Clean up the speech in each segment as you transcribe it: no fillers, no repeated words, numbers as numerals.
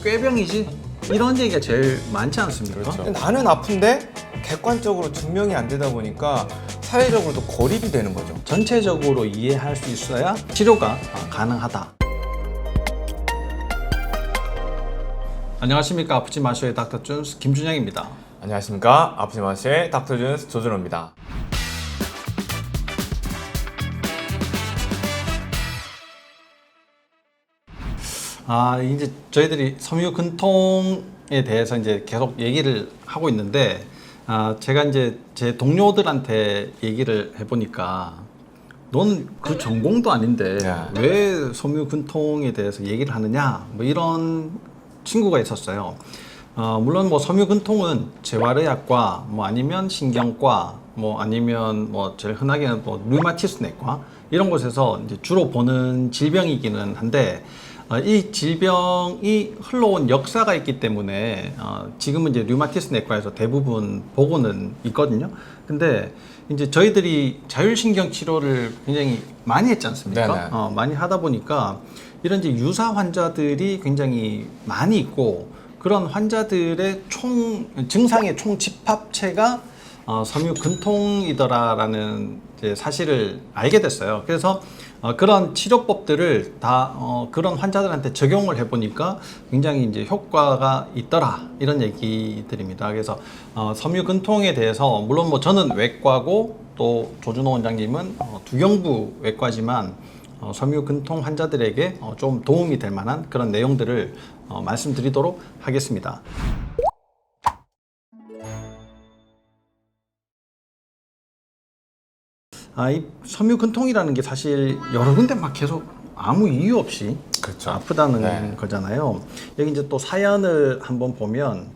꾀병이지? 이런 얘기가 제일 많지 않습니까? 그렇죠. 나는 아픈데 객관적으로 증명이 안 되다 보니까 사회적으로도 고립이 되는 거죠. 전체적으로 이해할 수 있어야 치료가 가능하다. 안녕하십니까. 아프지 마쇼의 닥터 준스 김준영입니다. 안녕하십니까. 아프지 마시의 닥터 준스 조준호입니다. 이제 저희들이 섬유근통에 대해서 이제 계속 얘기를 하고 있는데, 제가 이제 제 동료들한테 얘기를 해보니까, 너는 그 전공도 아닌데 왜 섬유근통에 대해서 얘기를 하느냐, 뭐 이런 친구가 있었어요. 물론 뭐 섬유근통은 재활의학과, 뭐 아니면 신경과, 뭐 아니면 뭐 제일 흔하게는 뭐 류마티스 내과 이런 곳에서 이제 주로 보는 질병이기는 한데, 이 질병이 흘러온 역사가 있기 때문에 지금은 이제 류마티스 내과에서 대부분 보고는 있거든요. 근데 이제 저희들이 자율신경 치료를 굉장히 많이 했지 않습니까? 많이 하다 보니까 이런 이제 유사 환자들이 굉장히 많이 있고, 그런 환자들의 증상의 총 집합체가 섬유근통이더라라는 이제 사실을 알게 됐어요. 그래서 그런 치료법들을 다 그런 환자들한테 적용을 해보니까 굉장히 이제 효과가 있더라, 이런 얘기들입니다. 그래서 섬유근통에 대해서 물론 뭐 저는 외과고 또 조준호 원장님은 두경부 외과지만 섬유근통 환자들에게 좀 도움이 될 만한 그런 내용들을 말씀드리도록 하겠습니다. 이 섬유근통이라는 게 사실 여러 군데 막 계속 아무 이유 없이 그렇죠. 아프다는 거잖아요. 여기 이제 또 사연을 한번 보면,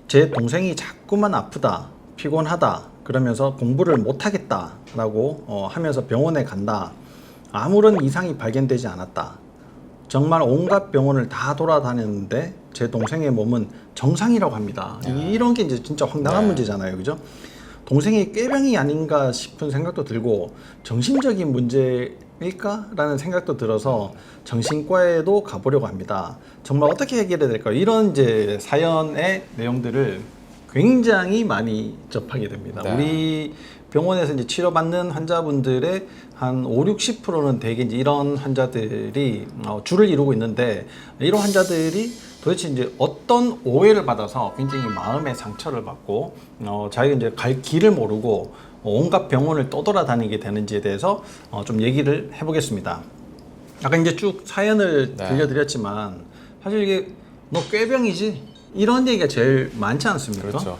제 동생이 자꾸만 아프다, 피곤하다 그러면서 공부를 못하겠다라고 하면서 병원에 간다. 아무런 이상이 발견되지 않았다. 정말 온갖 병원을 다 돌아다녔는데 제 동생의 몸은 정상이라고 합니다. 이런 게 이제 진짜 황당한 문제잖아요, 그죠? 동생이 꾀병이 아닌가 싶은 생각도 들고, 정신적인 문제일까라는 생각도 들어서 정신과에도 가보려고 합니다. 정말 어떻게 해결해야 될까요? 이런 이제 사연의 내용들을 굉장히 많이 접하게 됩니다. 우리 병원에서 이제 치료받는 환자분들의 한 50~60%는 대개 이제 이런 환자들이 주를 이루고 있는데, 이런 환자들이 도대체 이제 어떤 오해를 받아서 굉장히 마음의 상처를 받고 자기가 이제 갈 길을 모르고 온갖 병원을 떠돌아다니게 되는지에 대해서 좀 얘기를 해보겠습니다. 아까 이제 쭉 사연을 들려드렸지만, 사실 이게 너 꾀병이지? 이런 얘기가 제일 많지 않습니까? 그렇죠.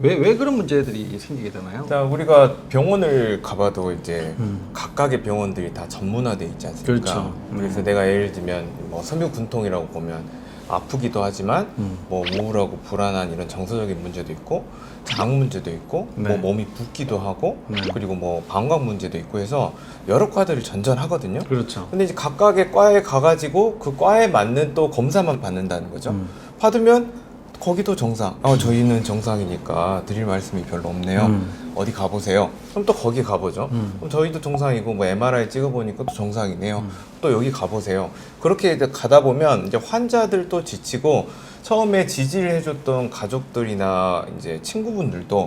왜 그런 문제들이 생기게 되나요? 일단 우리가 병원을 가봐도 이제 각각의 병원들이 다 전문화돼 있지 않습니까? 그렇죠. 그래서 내가 예를 들면 뭐 섬유근통이라고 보면 아프기도 하지만 뭐 우울하고 불안한 이런 정서적인 문제도 있고, 장 문제도 있고, 뭐 몸이 붓기도 하고, 그리고 뭐 방광 문제도 있고 해서 여러 과들이 전전하거든요. 그렇죠. 근데 이제 각각의 과에 가가지고 그 과에 맞는 또 검사만 받는다는 거죠. 받으면 거기도 정상. 저희는 정상이니까 드릴 말씀이 별로 없네요. 어디 가보세요. 그럼 또 거기 가보죠. 그럼 저희도 정상이고, 뭐 MRI 찍어보니까 또 정상이네요. 또 여기 가보세요. 그렇게 이제 가다 보면 이제 환자들도 지치고, 처음에 지지를 해줬던 가족들이나 이제 친구분들도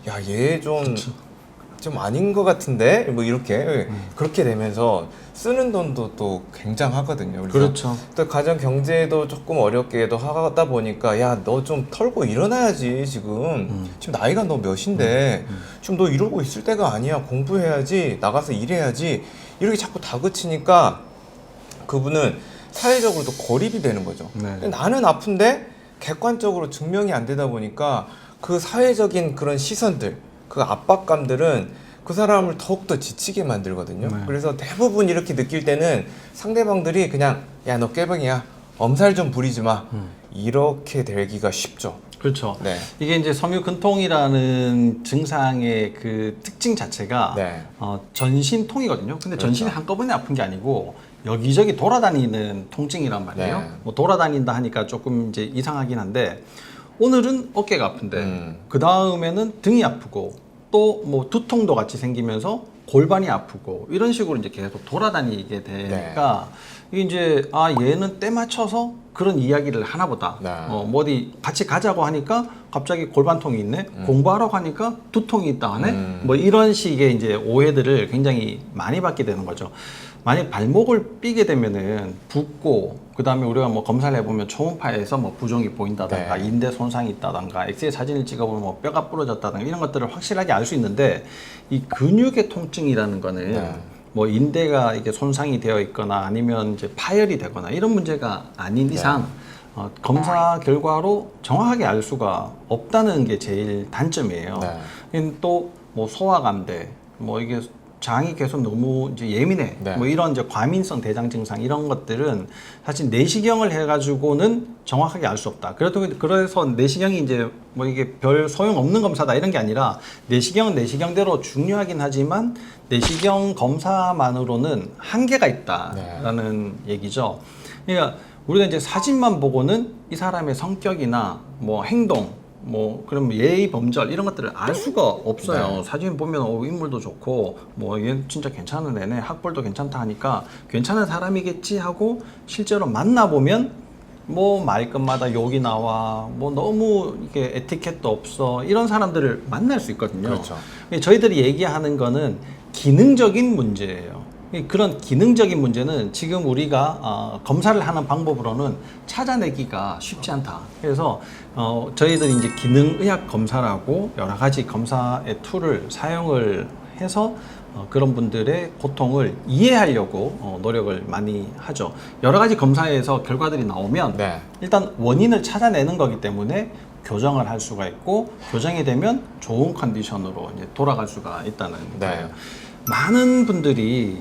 야, 얘 좀 아닌 것 같은데? 뭐 이렇게 그렇게 되면서 쓰는 돈도 또 굉장하거든요. 그렇죠. 또 가정 경제도 조금 어렵게도 하다 보니까, 야, 너 좀 털고 일어나야지. 지금 나이가 너 몇인데 지금 너 이러고 있을 때가 아니야. 공부해야지, 나가서 일해야지, 이렇게 자꾸 다그치니까 그분은 사회적으로도 고립이 되는 거죠. 나는 아픈데 객관적으로 증명이 안 되다 보니까 그 사회적인 그런 시선들, 그 압박감들은 그 사람을 더욱더 지치게 만들거든요. 그래서 대부분 이렇게 느낄 때는 상대방들이 그냥, 야, 너 꾀병이야, 엄살 좀 부리지 마, 이렇게 되기가 쉽죠. 그렇죠. 이게 이제 섬유근통이라는 증상의 그 특징 자체가 전신통이거든요. 근데 전신이 한꺼번에 아픈 게 아니고 여기저기 돌아다니는 통증이란 말이에요. 뭐 돌아다닌다 하니까 조금 이제 이상하긴 한데, 오늘은 어깨가 아픈데 그 다음에는 등이 아프고, 또 뭐 두통도 같이 생기면서 골반이 아프고 이런 식으로 이제 계속 돌아다니게 되니까 이게 이제 얘는 때 맞춰서 그런 이야기를 하나 보다. 네. 뭐 어디 같이 가자고 하니까 갑자기 골반통이 있네. 공부하라고 하니까 두통이 있다 하네. 뭐 이런 식의 이제 오해들을 굉장히 많이 받게 되는 거죠. 만약 발목을 삐게 되면은 붓고 그다음에 우리가 뭐 검사를 해보면 초음파에서 뭐 부종이 보인다든가 인대 손상이 있다든가 엑스레이 사진을 찍어보면 뭐 뼈가 부러졌다든가 이런 것들을 확실하게 알 수 있는데 이 근육의 통증이라는 거는 뭐 인대가 이게 손상이 되어 있거나 아니면 이제 파열이 되거나 이런 문제가 아닌 이상 검사 결과로 정확하게 알 수가 없다는 게 제일 단점이에요. 또 뭐 소화감대, 뭐 이게 장이 계속 너무 이제 예민해. 뭐 이런 이제 과민성 대장 증상 이런 것들은 사실 내시경을 해가지고는 정확하게 알 수 없다. 그래서 내시경이 이제 뭐 이게 별 소용 없는 검사다 이런 게 아니라 내시경은 내시경대로 중요하긴 하지만 내시경 검사만으로는 한계가 있다라는 얘기죠. 그러니까 우리가 이제 사진만 보고는 이 사람의 성격이나 뭐 행동 뭐 그럼 예의 범절 이런 것들을 알 수가 없어요. 사진 보면 인물도 좋고 뭐 얘 진짜 괜찮은 애네, 학벌도 괜찮다 하니까 괜찮은 사람이겠지 하고 실제로 만나 보면 뭐 말끝마다 욕이 나와, 뭐 너무 이게 에티켓도 없어 이런 사람들을 만날 수 있거든요. 그렇죠. 저희들이 얘기하는 거는 기능적인 문제예요. 그런 기능적인 문제는 지금 우리가 검사를 하는 방법으로는 찾아내기가 쉽지 않다. 그래서 저희들이 이제 기능의학 검사라고 여러 가지 검사의 툴을 사용을 해서 그런 분들의 고통을 이해하려고 노력을 많이 하죠. 여러 가지 검사에서 결과들이 나오면 일단 원인을 찾아내는 거기 때문에 교정을 할 수가 있고 교정이 되면 좋은 컨디션으로 이제 돌아갈 수가 있다는 거예요. 많은 분들이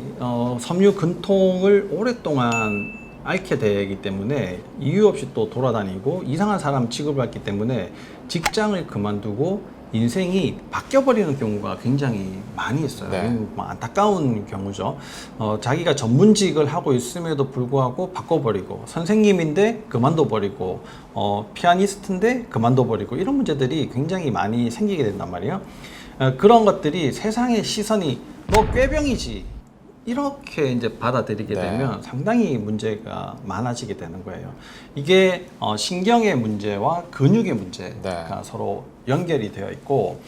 섬유 근통을 오랫동안 앓게 되기 때문에 이유 없이 또 돌아다니고 이상한 사람 취급받기 때문에 직장을 그만두고 인생이 바뀌어버리는 경우가 굉장히 많이 있어요. 뭐 안타까운 경우죠. 자기가 전문직을 하고 있음에도 불구하고 바꿔버리고 선생님인데 그만둬버리고 피아니스트인데 그만둬버리고 이런 문제들이 굉장히 많이 생기게 된단 말이에요. 그런 것들이 세상의 시선이 너 꾀병이지 이렇게 이제 받아들이게 되면 상당히 문제가 많아지게 되는 거예요. 이게 신경의 문제와 근육의 문제가 서로 연결이 되어 있고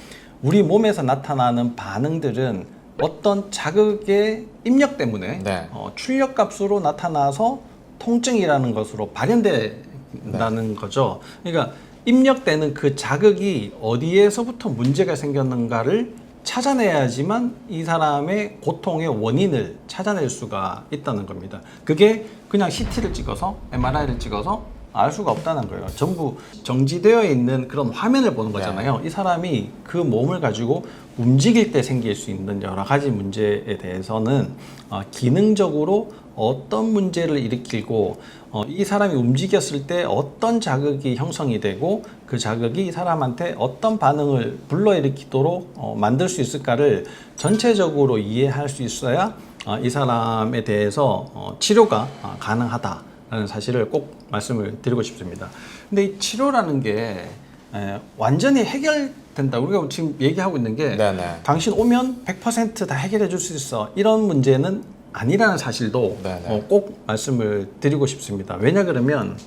우리 몸에서 나타나는 반응들은 어떤 자극의 입력 때문에 출력값으로 나타나서 통증이라는 것으로 발현된다는 거죠. 그러니까 입력되는 그 자극이 어디에서부터 문제가 생겼는가를 찾아내야지만 이 사람의 고통의 원인을 찾아낼 수가 있다는 겁니다. 그게 그냥 CT를 찍어서 MRI를 찍어서 알 수가 없다는 거예요. 전부 정지되어 있는 그런 화면을 보는 거잖아요. 이 사람이 그 몸을 가지고 움직일 때 생길 수 있는 여러 가지 문제에 대해서는 기능적으로 어떤 문제를 일으키고 이 사람이 움직였을 때 어떤 자극이 형성이 되고 그 자극이 이 사람한테 어떤 반응을 불러일으키도록 만들 수 있을까를 전체적으로 이해할 수 있어야 이 사람에 대해서 치료가 가능하다라는 사실을 꼭 말씀을 드리고 싶습니다. 근데 이 치료라는 게 완전히 해결된다. 우리가 지금 얘기하고 있는 게 당신 오면 100% 다 해결해 줄 수 있어. 이런 문제는 아니라는 사실도 꼭 말씀을 드리고 싶습니다. 왜냐 그러면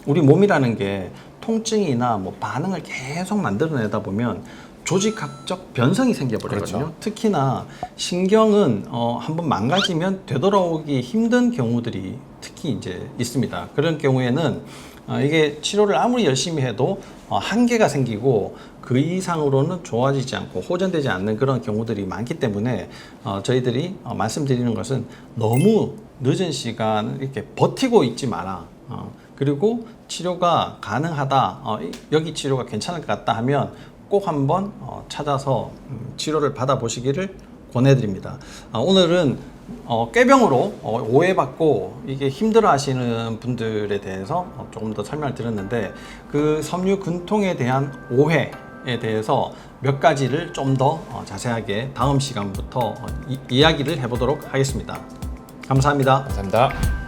우리 몸이라는 게 통증이나 뭐 반응을 계속 만들어내다 보면 조직학적 변성이 생겨버리거든요. 특히나 신경은 한번 망가지면 되돌아오기 힘든 경우들이 특히 이제 있습니다. 그런 경우에는 이게 치료를 아무리 열심히 해도 한계가 생기고 그 이상으로는 좋아지지 않고 호전되지 않는 그런 경우들이 많기 때문에 저희들이 말씀드리는 것은 너무 늦은 시간 이렇게 버티고 있지 마라. 그리고 치료가 가능하다. 여기 치료가 괜찮을 것 같다 하면 꼭 한번 찾아서 치료를 받아보시기를 권해드립니다. 오늘은 꾀병으로 오해받고 이게 힘들어 하시는 분들에 대해서 조금 더 설명을 드렸는데 그 섬유 근통에 대한 오해에 대해서 몇 가지를 좀 더 자세하게 다음 시간부터 이야기를 해보도록 하겠습니다. 감사합니다. 감사합니다.